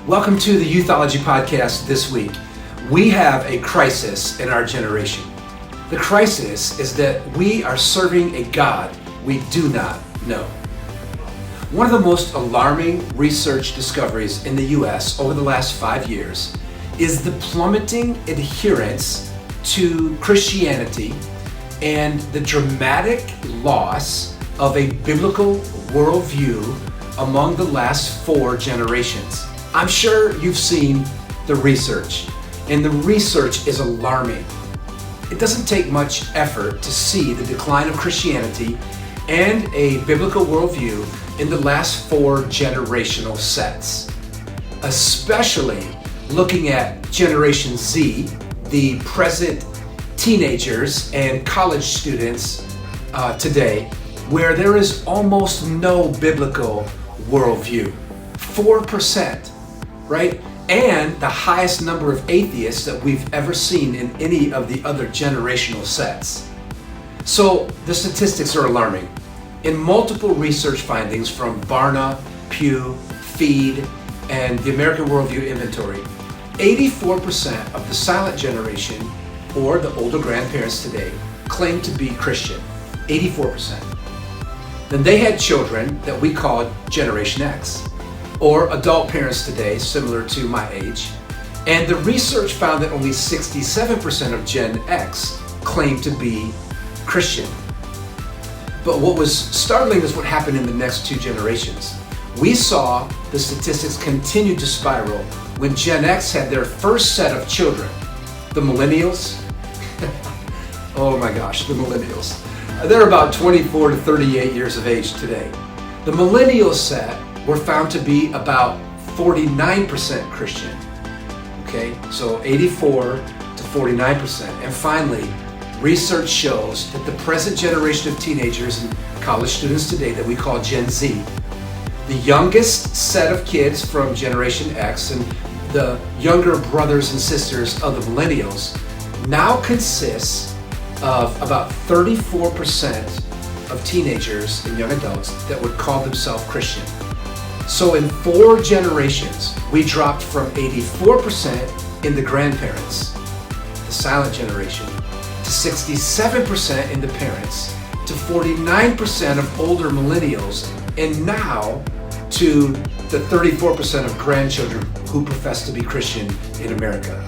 Welcome to the Theology podcast this week. We have a crisis in our generation. The crisis is that we are serving a God we do not know. One of the most alarming research discoveries in the U.S. over the last 5 years is the plummeting adherence to Christianity and the dramatic loss of a biblical worldview among the last 4 generations. I'm sure you've seen the research, and the research is alarming. It doesn't take much effort to see the decline of Christianity and a biblical worldview in the last 4 generational sets, especially looking at Generation Z, the present teenagers and college students today, where there is almost no biblical worldview. 4%, right? And the highest number of atheists that we've ever seen in any of the other generational sets. So the statistics are alarming. In multiple research findings from Barna, Pew, Feed, and the American Worldview Inventory, 84% of the silent generation, or the older grandparents today, claim to be Christian. 84%. Then they had children that we called Generation X, or adult parents today, similar to my age. And the research found that only 67% of Gen X claim to be Christian. But what was startling is what happened in the next 2 generations. We saw the statistics continue to spiral when Gen X had their first set of children. The millennials, oh my gosh, the millennials. They're about 24 to 38 years of age today. The millennial set were found to be about 49% Christian. Okay, so 84 to 49%. And finally, research shows that the present generation of teenagers and college students today that we call Gen Z, the youngest set of kids from Generation X and the younger brothers and sisters of the millennials, now consists of about 34% of teenagers and young adults that would call themselves Christian. So in 4 generations, we dropped from 84% in the grandparents, the silent generation, to 67% in the parents, to 49% of older millennials, and now to the 34% of grandchildren who profess to be Christian in America.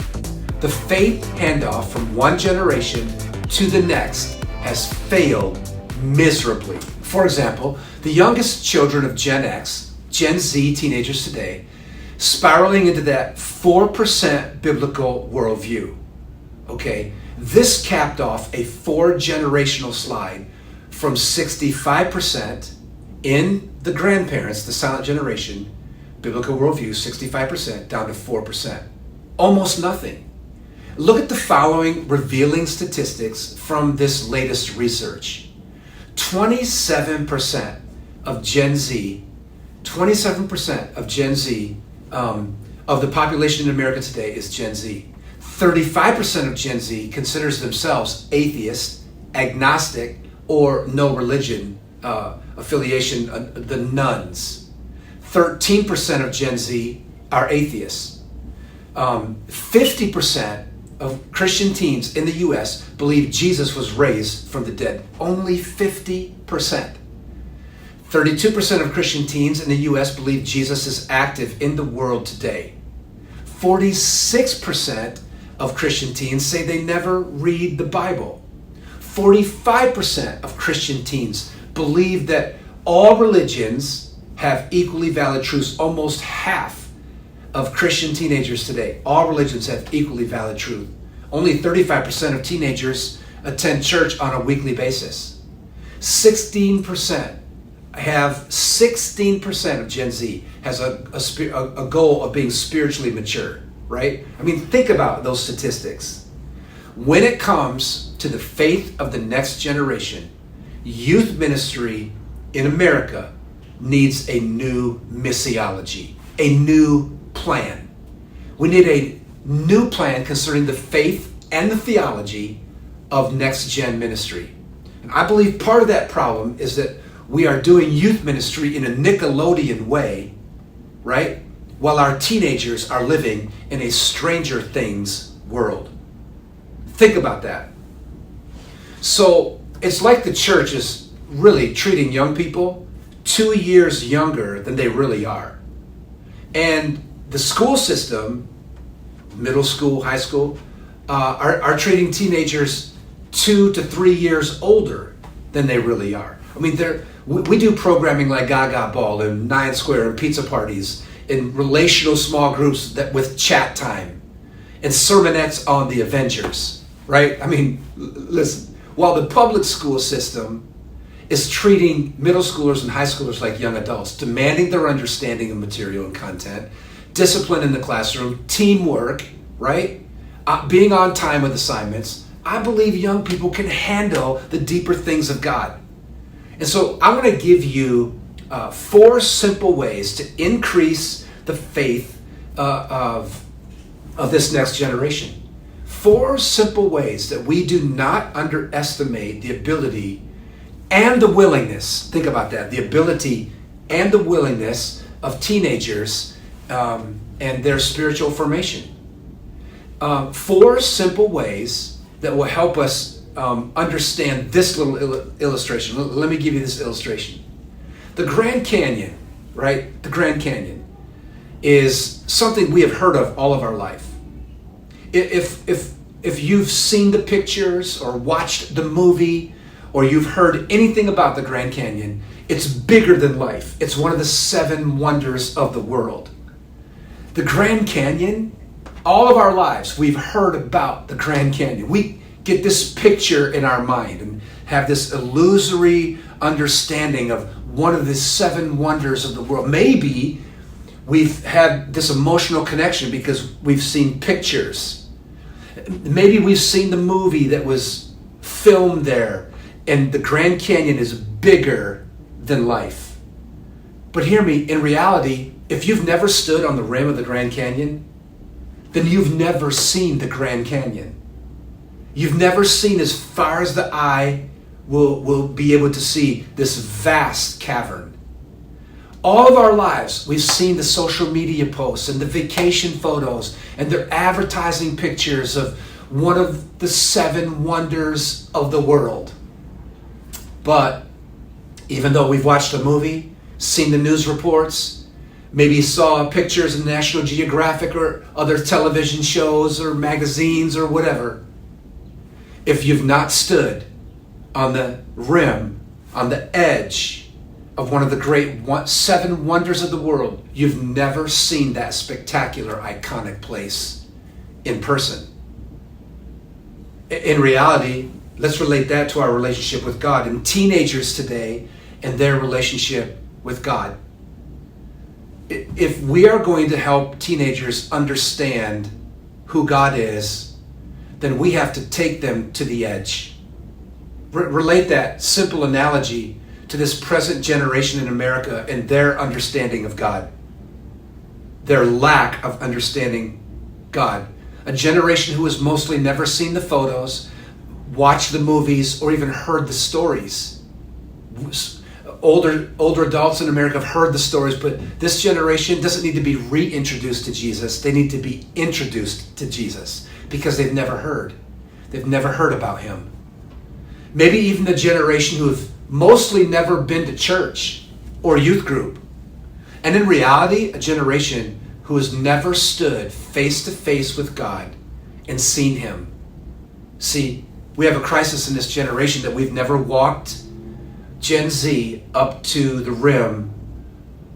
The faith handoff from one generation to the next has failed miserably. For example, the youngest children of Gen X, Gen Z teenagers today, spiraling into that 4% biblical worldview. Okay, this capped off a 4 generational slide from 65% in the grandparents, the silent generation, biblical worldview, 65% down to 4%. Almost nothing. Look at the following revealing statistics from this latest research. 27% of Gen Z, 27% of Gen Z, of the population in America today is Gen Z. 35% of Gen Z considers themselves atheist, agnostic, or no religion affiliation, the nuns. 13% of Gen Z are atheists. 50% of Christian teens in the U.S. believe Jesus was raised from the dead. Only 50%. 32% of Christian teens in the U.S. believe Jesus is active in the world today. 46% of Christian teens say they never read the Bible. 45% of Christian teens believe that all religions have equally valid truths. Almost half of Christian teenagers today, all religions have equally valid truth. Only 35% of teenagers attend church on a weekly basis. 16% of Gen Z has a goal of being spiritually mature, right? I mean, think about those statistics. When it comes to the faith of the next generation, youth ministry in America needs a new missiology, a new plan. We need a new plan concerning the faith and the theology of next gen ministry. And I believe part of that problem is that we are doing youth ministry in a Nickelodeon way, right? while our teenagers are living in a Stranger Things world. Think about that. So it's like the church is really treating young people 2 years younger than they really are. And the school system, middle school, high school, are treating teenagers 2 to 3 years older than they really are. I mean, we do programming like Gaga Ball and Nine Square and pizza parties and relational small groups with chat time and sermonettes on the Avengers, right? I mean, listen, while the public school system is treating middle schoolers and high schoolers like young adults, demanding their understanding of material and content, discipline in the classroom, teamwork, right? Being on time with assignments, I believe young people can handle the deeper things of God. And so I want to give you 4 simple ways to increase the faith of this next generation. 4 simple ways that we do not underestimate the ability and the willingness, think about that, the ability and the willingness of teenagers and their spiritual formation. 4 simple ways that will help us understand this little illustration. Let me give you this illustration. The Grand Canyon, right? The Grand Canyon is something we have heard of all of our life. If you've seen the pictures or watched the movie or you've heard anything about the Grand Canyon, it's bigger than life. It's one of the 7 wonders of the world. The Grand Canyon, all of our lives, we've heard about the Grand Canyon. We get this picture in our mind and have this illusory understanding of one of the 7 wonders of the world. Maybe we've had this emotional connection because we've seen pictures. Maybe we've seen the movie that was filmed there, and the Grand Canyon is bigger than life. But hear me, in reality, if you've never stood on the rim of the Grand Canyon, then you've never seen the Grand Canyon. You've never seen as far as the eye will be able to see this vast cavern. All of our lives, we've seen the social media posts and the vacation photos and their advertising pictures of one of the 7 wonders of the world. But even though we've watched a movie, seen the news reports, maybe saw pictures in National Geographic or other television shows or magazines or whatever, if you've not stood on the rim, on the edge of one of the great 7 wonders of the world, you've never seen that spectacular, iconic place in person. In reality, let's relate that to our relationship with God and teenagers today and their relationship with God. If we are going to help teenagers understand who God is, then we have to take them to the edge. Relate that simple analogy to this present generation in America and their understanding of God. Their lack of understanding God. A generation who has mostly never seen the photos, watched the movies, or even heard the stories. Older adults in America have heard the stories, but this generation doesn't need to be reintroduced to Jesus. They need to be introduced to Jesus because they've never heard. They've never heard about him. Maybe even the generation who have mostly never been to church or youth group. And in reality, a generation who has never stood face to face with God and seen him. See, we have a crisis in this generation that we've never walked Gen Z up to the rim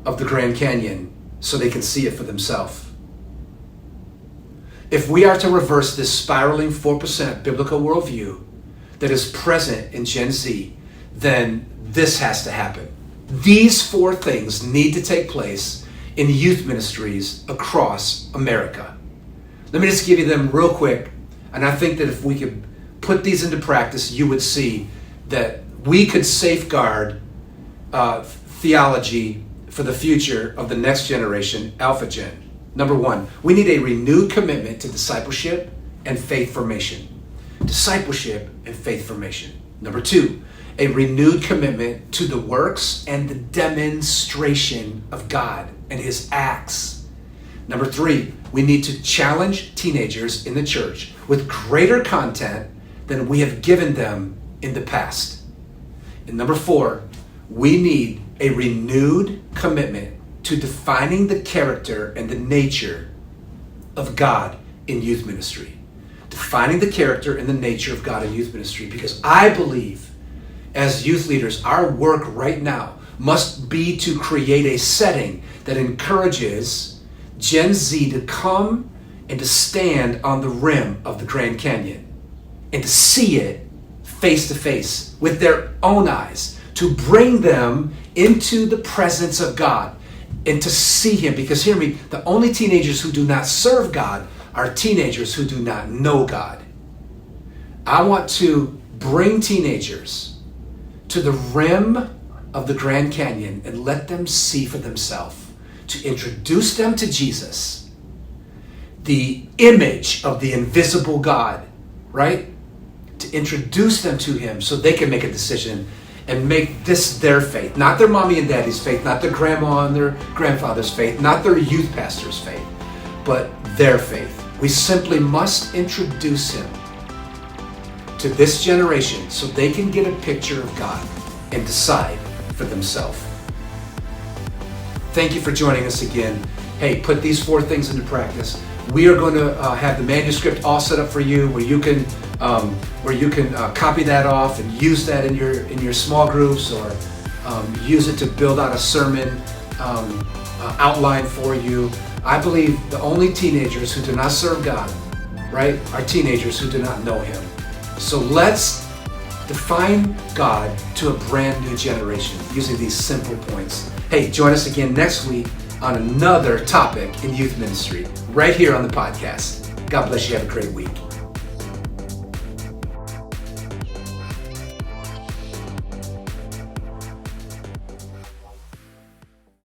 of the Grand Canyon so they can see it for themselves. If we are to reverse this spiraling 4% biblical worldview that is present in Gen Z, then this has to happen. These 4 things need to take place in youth ministries across America. Let me just give you them real quick, and I think that if we could put these into practice, you would see that we could safeguard theology for the future of the next generation, Alpha Gen. Number 1, we need a renewed commitment to discipleship and faith formation. Discipleship and faith formation. Number 2, a renewed commitment to the works and the demonstration of God and his acts Number 3, we need to challenge teenagers in the church with greater content than we have given them in the past. And number 4, we need a renewed commitment to defining the character and the nature of God in youth ministry. Defining the character and the nature of God in youth ministry, because I believe as youth leaders, our work right now must be to create a setting that encourages Gen Z to come and to stand on the rim of the Grand Canyon and to see it face to face with their own eyes, to bring them into the presence of God and to see Him. Because hear me, the only teenagers who do not serve God are teenagers who do not know God. I want to bring teenagers to the rim of the Grand Canyon and let them see for themselves, to introduce them to Jesus, the image of the invisible God, right? To introduce them to Him so they can make a decision and make this their faith, not their mommy and daddy's faith, not their grandma and their grandfather's faith, not their youth pastor's faith, but their faith. We simply must introduce Him to this generation so they can get a picture of God and decide for themselves. Thank you for joining us again. Hey, put these 4 things into practice. We are going to have the manuscript all set up for you, where you can copy that off and use that in your small groups, or use it to build out a sermon outline for you. I believe the only teenagers who do not serve God, right, are teenagers who do not know Him. So let's define God to a brand new generation using these simple points. Hey, join us again next week on another topic in youth ministry, right here on the podcast. God bless you. Have a great week.